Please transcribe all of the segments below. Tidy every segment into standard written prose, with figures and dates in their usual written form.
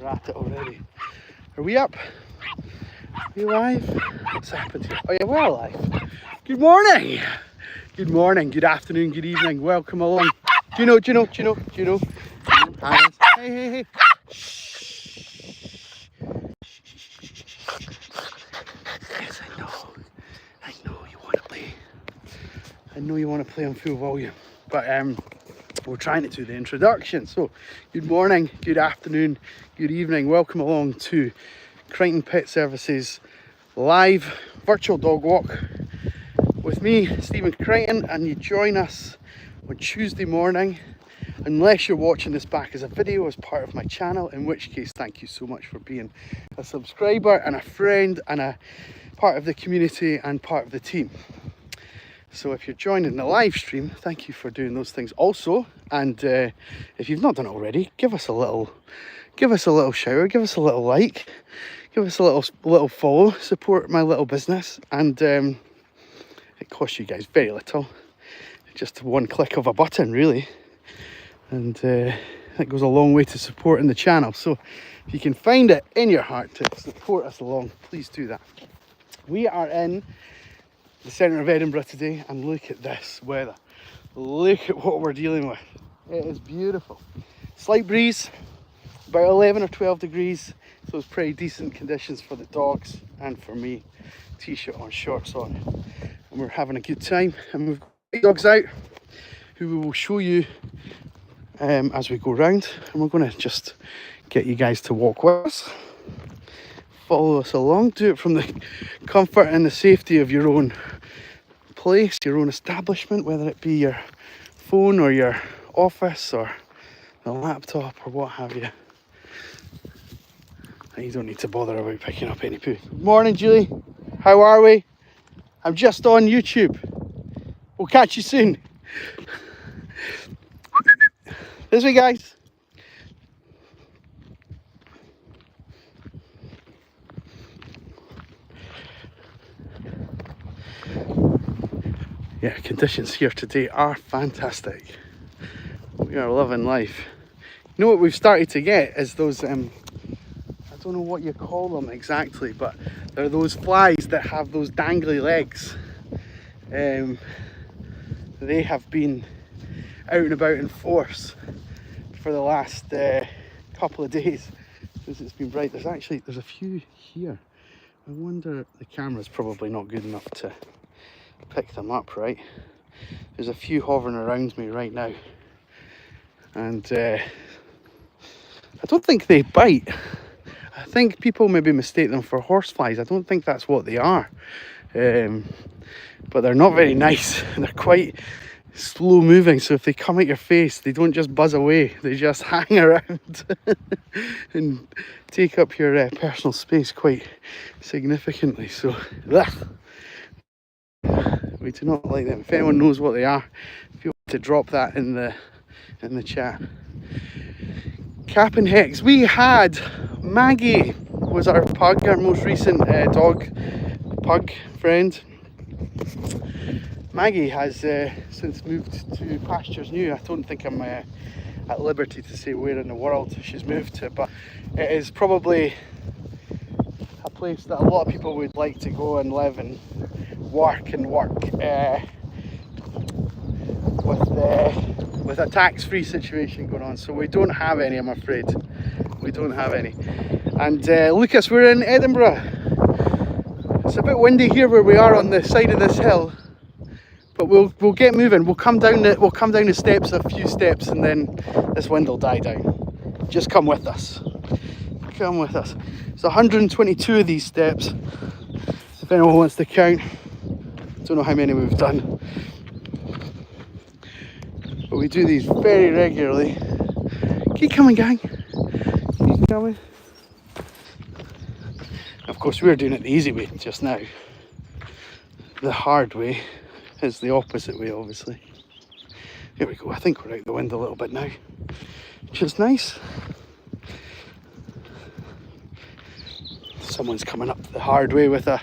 we're at it already. Are we up? Are we alive? What's happened here? Oh yeah, we're alive. Good morning. Good morning, good afternoon, good evening. Welcome along. Do you know? Hey. Shh. Yes, I know you want to play. I know you want to play on full volume, but we're trying to do the introduction. So, good morning, good afternoon, good evening. Welcome along to Crighton Pet Services live virtual dog walk with me, Stephen Crighton, and you join us on Tuesday morning, unless you're watching this back as a video as part of my channel, in which case thank you so much for being a subscriber and a friend and a part of the community and part of the team. So if you're joining the live stream, thank you for doing those things also. And if you've not done it already, give us a little shout, give us a little like, give us a little follow, support my little business. And it costs you guys very little, just one click of a button really. And that goes a long way to supporting the channel. So if you can find it in your heart to support us along, please do that. We are in the centre of Edinburgh today, and look at this weather. Look at what we're dealing with. It is beautiful. Slight breeze, about 11 or 12 degrees, so it's pretty decent conditions for the dogs and for me. T-shirt on, shorts on, and we're having a good time. And we've got dogs out who we will show you as we go round, and we're going to just get you guys to walk with us. Follow us along, do it from the comfort and the safety of your own place, your own establishment, whether it be your phone or your office or the laptop or what have you. And you don't need to bother about picking up any poo. Good morning, Julie. How are we? I'm just on YouTube. We'll catch you soon. This way, guys. Yeah, conditions here today are fantastic. We are loving life. You know what we've started to get is those, I don't know what you call them exactly, but they're those flies that have those dangly legs. They have been out and about in force for the last couple of days since it's been bright. There's a few here. I wonder, the camera's probably not good enough to pick them up, right? There's a few hovering around me right now, and I don't think they bite. I think people maybe mistake them for horseflies. I don't think that's what they are, but they're not very nice and they're quite slow moving, so if they come at your face they don't just buzz away, they just hang around and take up your personal space quite significantly. So we do not like them. If anyone knows what they are, feel free to drop that in the chat. Cap and Hex. We had Maggie, was our pug, our most recent pug friend. Maggie has since moved to pastures new. I don't think I'm at liberty to say where in the world she's moved to, but it is probably a place that a lot of people would like to go and live and work with a tax-free situation going on. So we don't have any, I'm afraid. We don't have any. And Lucas, we're in Edinburgh. It's a bit windy here where we are on the side of this hill, but we'll get moving. We'll come down the steps a few steps, and then this wind will die down. Just come with us. Come with us. It's 122 of these steps, if anyone wants to count. Don't know how many we've done, but we do these very regularly. Keep coming, gang. Keep coming. Of course, we're doing it the easy way just now. The hard way is the opposite way, obviously. Here we go. I think we're out the wind a little bit now, which is nice. Someone's coming up the hard way with a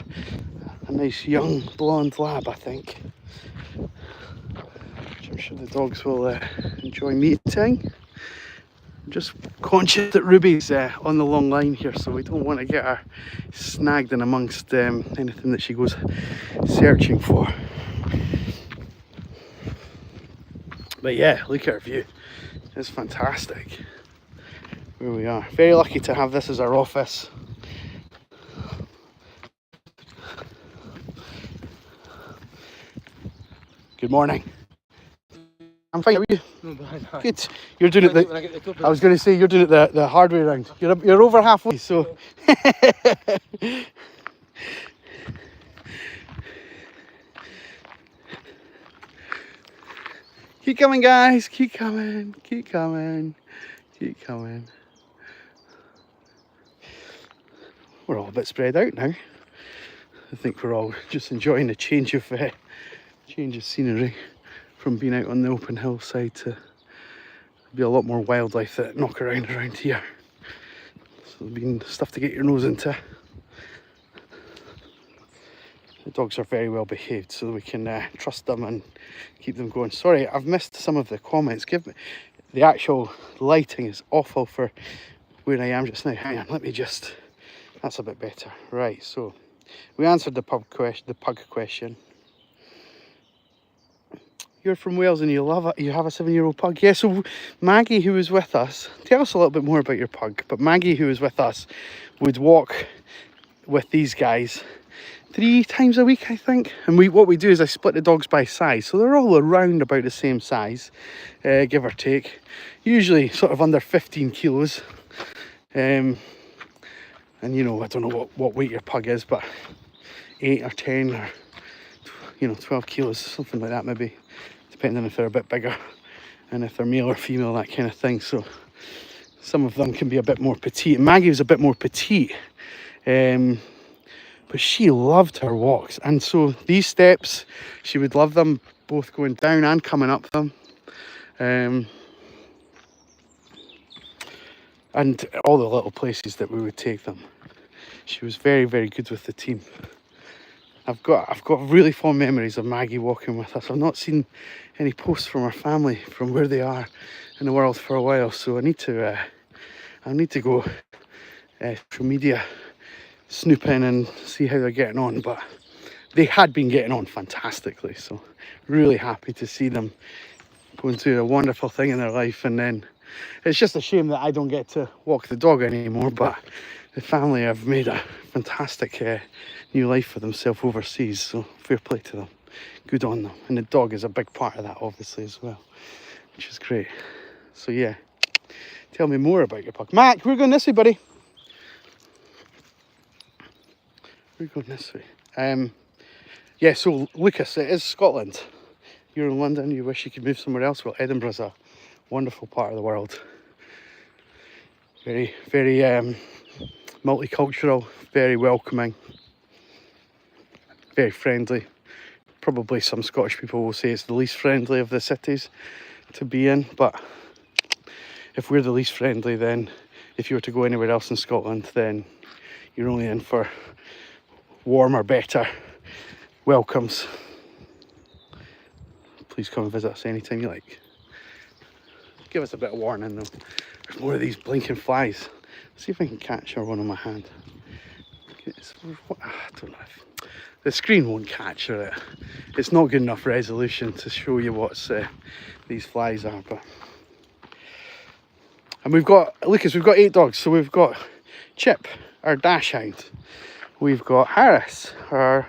nice young blonde lab, I think, which I'm sure the dogs will enjoy meeting. Just conscious that Ruby's on the long line here, so we don't want to get her snagged in amongst anything that she goes searching for. But yeah, look at our view. It's fantastic where we are. Very lucky to have this as our office. Good morning. I'm fine, how are you? No, bad. Good. You're doing it I was going to say, you're doing it the hard way around. You're over halfway, so... Keep coming, guys. Keep coming. Keep coming. Keep coming. We're all a bit spread out now. I think we're all just enjoying the change of scenery from being out on the open hillside to be a lot more wildlife that knock around here. So there's been stuff to get your nose into. The dogs are very well behaved, so we can trust them and keep them going. Sorry, I've missed some of the comments. The actual lighting is awful for where I am just now. Hang on, let me just... That's a bit better. Right, so we answered the pug question. You're from Wales and you love it. You have a 7-year-old pug. Yeah, so Maggie, who was with us, tell us a little bit more about your pug. But Maggie, who was with us, would walk with these guys 3 times a week, I think. And what we do is I split the dogs by size, so they're all around about the same size, give or take. Usually sort of under 15 kilos. And you know, I don't know what weight your pug is, but 8 or 10 or 12 kilos, something like that maybe, depending if they're a bit bigger and if they're male or female, that kind of thing. So some of them can be a bit more petite. Maggie was a bit more petite, but she loved her walks, and so these steps, she would love them both going down and coming up them. And all the little places that we would take them. She was very, very good with the team. I've got really fond memories of Maggie walking with us. I've not seen any posts from her family from where they are in the world for a while, so I need to go social media snooping and see how they're getting on. But they had been getting on fantastically, so really happy to see them going through a wonderful thing in their life. And then it's just a shame that I don't get to walk the dog anymore, but the family have made a fantastic new life for themselves overseas, so fair play to them. Good on them. And the dog is a big part of that, obviously, as well, which is great. So yeah, tell me more about your pug. Mac, we're going this way, buddy. We're going this way. Yeah, so Lucas, it is Scotland. You're in London, you wish you could move somewhere else. Well, Edinburgh's a wonderful part of the world. Very, very multicultural, very welcoming, very friendly. Probably some Scottish people will say it's the least friendly of the cities to be in, but if we're the least friendly, then if you were to go anywhere else in Scotland, then you're only in for warmer, better welcomes. Please come and visit us anytime you like. Give us a bit of warning though. There's more of these blinking flies. See if I can catch her one on my hand. I don't know if the screen won't capture it. It's not good enough resolution to show you what these flies are. But and we've got Lucas. We've got 8 dogs. So we've got Chip, our dachshund. We've got Harris, our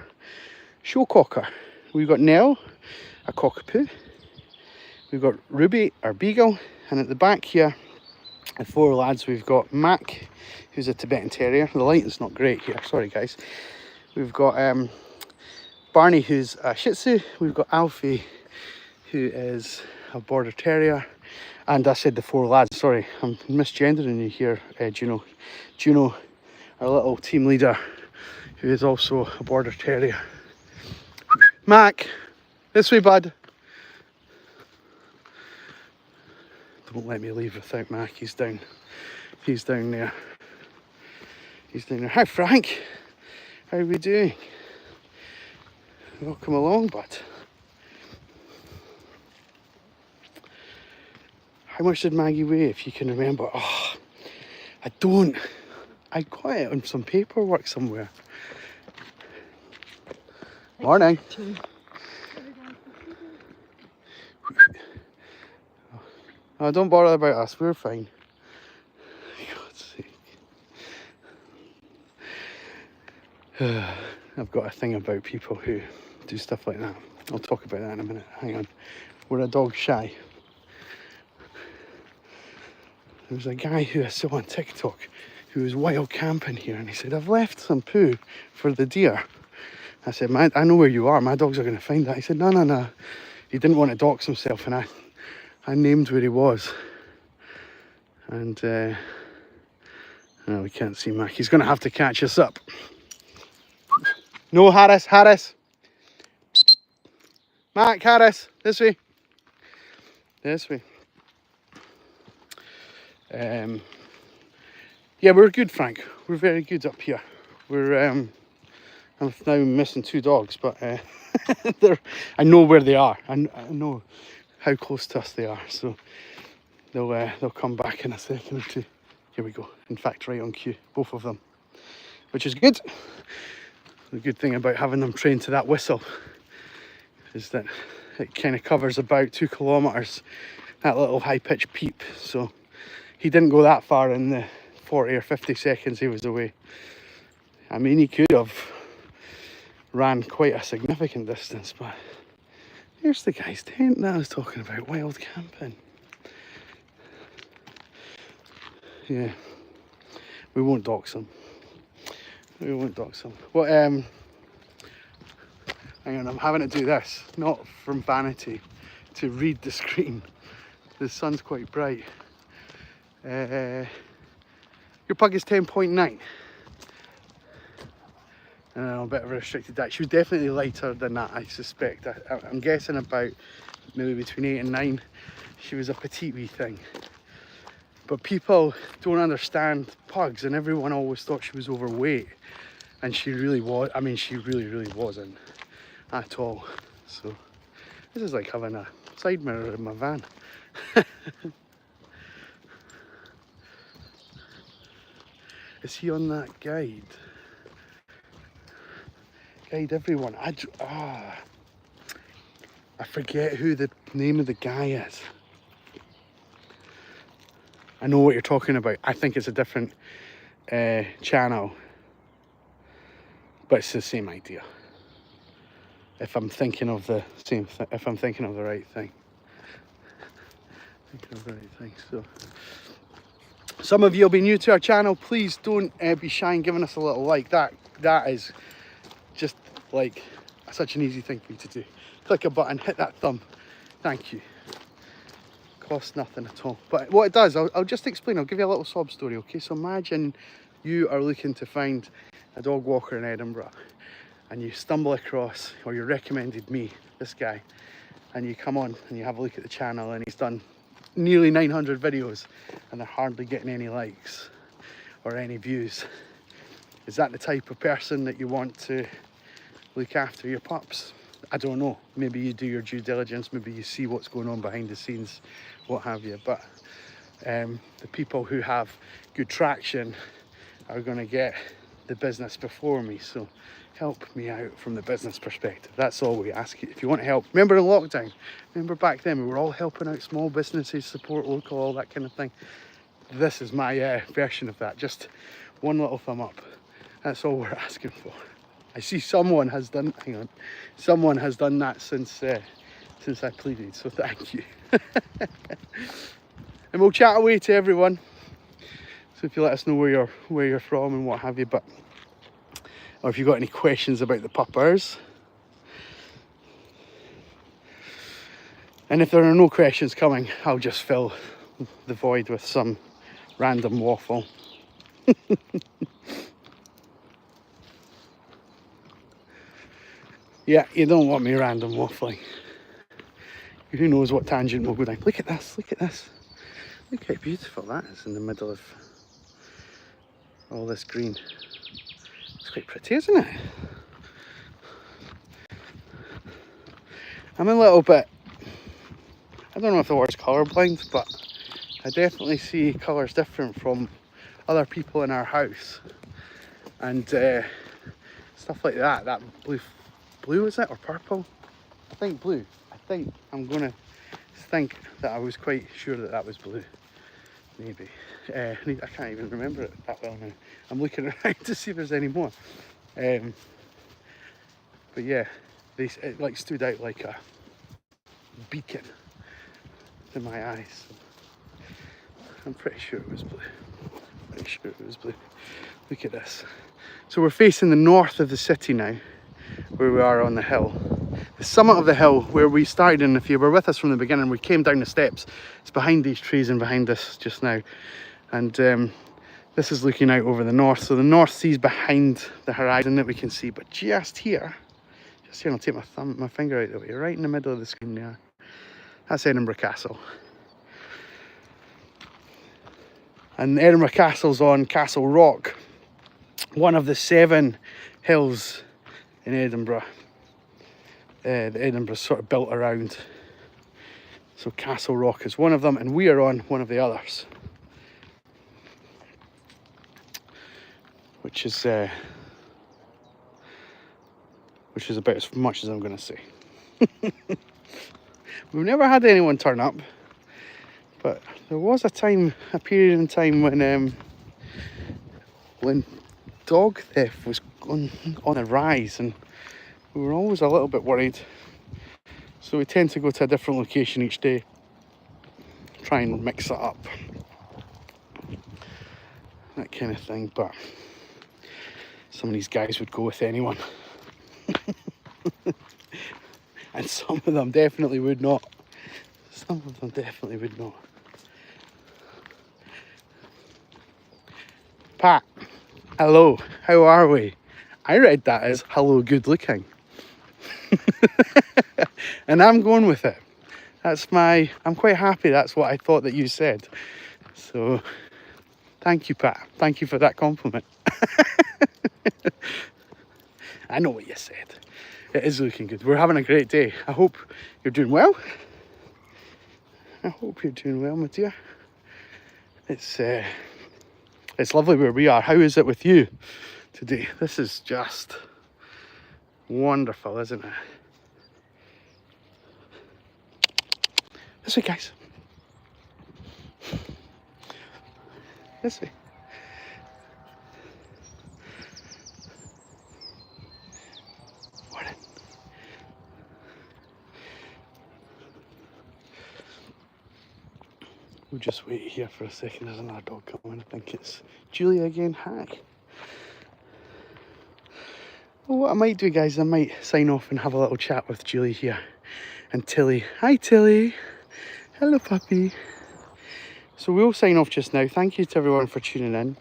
showcocker. We've got Nell, a cockapoo. We've got Ruby, our beagle, and at the back here, the 4 lads, we've got Mac, who's a Tibetan Terrier. The lighting's not great here, sorry guys. We've got Barney, who's a Shih Tzu. We've got Alfie, who is a Border Terrier. And I said the 4 lads, sorry, I'm misgendering you here, Juno. Juno, our little team leader, who is also a Border Terrier. Mac, this way, bud. Don't let me leave without Mac. He's down there. He's down there. Hi Frank, how are we doing? Welcome along, bud. How much did Maggie weigh, if you can remember? Oh, I don't. I got it on some paperwork somewhere. Morning. Oh, don't bother about us, we're fine. For God's sake. I've got a thing about people who do stuff like that. I'll talk about that in a minute. Hang on. We're a dog shy. There was a guy who I saw on TikTok who was wild camping here, and he said, I've left some poo for the deer. I said, I know where you are, my dogs are going to find that. He said, no. He didn't want to dox himself, and I named where he was. And we can't see Mac. He's going to have to catch us up. No, Harris. Mac, Harris, this way. Yeah, we're good, Frank. We're very good up here. I'm now missing 2 dogs, but I know where they are. I know how close to us they are, so they'll come back in a second or 2. Here we go. In fact, right on cue, both of them, which is good. The good thing about having them trained to that whistle is that it kind of covers about 2 kilometers, that little high-pitched peep. So he didn't go that far in the 40 or 50 seconds he was away. I mean, he could have ran quite a significant distance, but here's the guy's tent that I was talking about, wild camping. Yeah, we won't dox him. Well, hang on, I'm having to do this, not from vanity, to read the screen. The sun's quite bright. Your pug is 10.9. A bit of a restricted diet. She was definitely lighter than that, I suspect. I'm guessing about maybe between 8 and 9. She was a petite wee thing. But people don't understand pugs, and everyone always thought she was overweight. And she really was. I mean, she really wasn't at all. So this is like having a side mirror in my van. Is he on that guide? Guide everyone. I forget who the name of the guy is. I know what you're talking about. I think it's a different channel, but it's the same idea. If I'm thinking of the same thing, if I'm thinking of the right thing. So some of you will be new to our channel. Please don't be shy in giving us a little like. That is just like such an easy thing for you to do. Click a button, hit that thumb. Thank you. Costs nothing at all. But what it does, I'll just explain. I'll give you a little sob story, okay? So imagine you are looking to find a dog walker in Edinburgh, and you stumble across, or you recommended me, this guy, and you come on and you have a look at the channel, and he's done nearly 900 videos and they're hardly getting any likes or any views. Is that the type of person that you want to look after your pups? I don't know. Maybe you do your due diligence, maybe you see what's going on behind the scenes, what have you. But the people who have good traction are going to get the business before me. So help me out from the business perspective. That's all we ask you. If you want help, remember in lockdown, remember back then we were all helping out small businesses, support local, all that kind of thing. This is my version of that. Just one little thumb up. That's all we're asking for. I see someone has done, hang on, someone has done that since I pleaded, so thank you. And we'll chat away to everyone. So if you let us know where you're from and what have you, or if you've got any questions about the puppers. And if there are no questions coming, I'll just fill the void with some random waffle. Yeah, you don't want me random waffling. Who knows what tangent we'll go down. Look at this, look at this. Look how beautiful that is in the middle of all this green. It's quite pretty, isn't it? I'm a little bit, I don't know if the word's colourblind, but I definitely see colours different from other people in our house, and stuff like that. That blue is it, or purple? I think blue. I think I'm gonna think that I was quite sure that that was blue. Maybe. I can't even remember it that well now. I'm looking around to see if there's any more. But yeah, it like stood out like a beacon in my eyes. I'm pretty sure it was blue. Pretty sure it was blue. Look at this. So we're facing the north of the city now, where we are on the hill. The summit of the hill where we started, and if you were with us from the beginning, we came down the steps. It's behind these trees and behind us just now. And this is looking out over the north. So the North Sea's behind the horizon that we can see. But just here, I'll take my finger out of the way, right in the middle of the screen there. That's Edinburgh Castle. And Edinburgh Castle's on Castle Rock, one of the 7 hills in Edinburgh. That Edinburgh's sort of built around. So Castle Rock is one of them, and we are on one of the others, which is about as much as I'm going to say. We've never had anyone turn up, but there was a period in time when dog theft was on the rise, and we were always a little bit worried. So we tend to go to a different location each day, try and mix it up, that kind of thing. But some of these guys would go with anyone. And some of them definitely would not. Some of them definitely would not. Pat, hello, how are we? I read that as hello, good looking. And I'm going with it. I'm quite happy that's what I thought that you said. So thank you, Pat. Thank you for that compliment. I know what you said. It is looking good. We're having a great day. I hope you're doing well. I hope you're doing well, my dear. It's lovely where we are. How is it with you today? This is just wonderful, isn't it? This way, guys. This way. Morning. We'll just wait here for a second. There's another dog coming. I think it's Julia again. Hi. Well, what I might do, guys, I might sign off and have a little chat with Julie here. And Tilly. Hi, Tilly. Hello, puppy. So we'll sign off just now. Thank you to everyone for tuning in.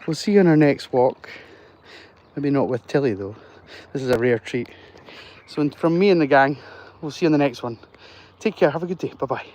We'll see you on our next walk. Maybe not with Tilly, though. This is a rare treat. So from me and the gang, we'll see you on the next one. Take care. Have a good day. Bye-bye.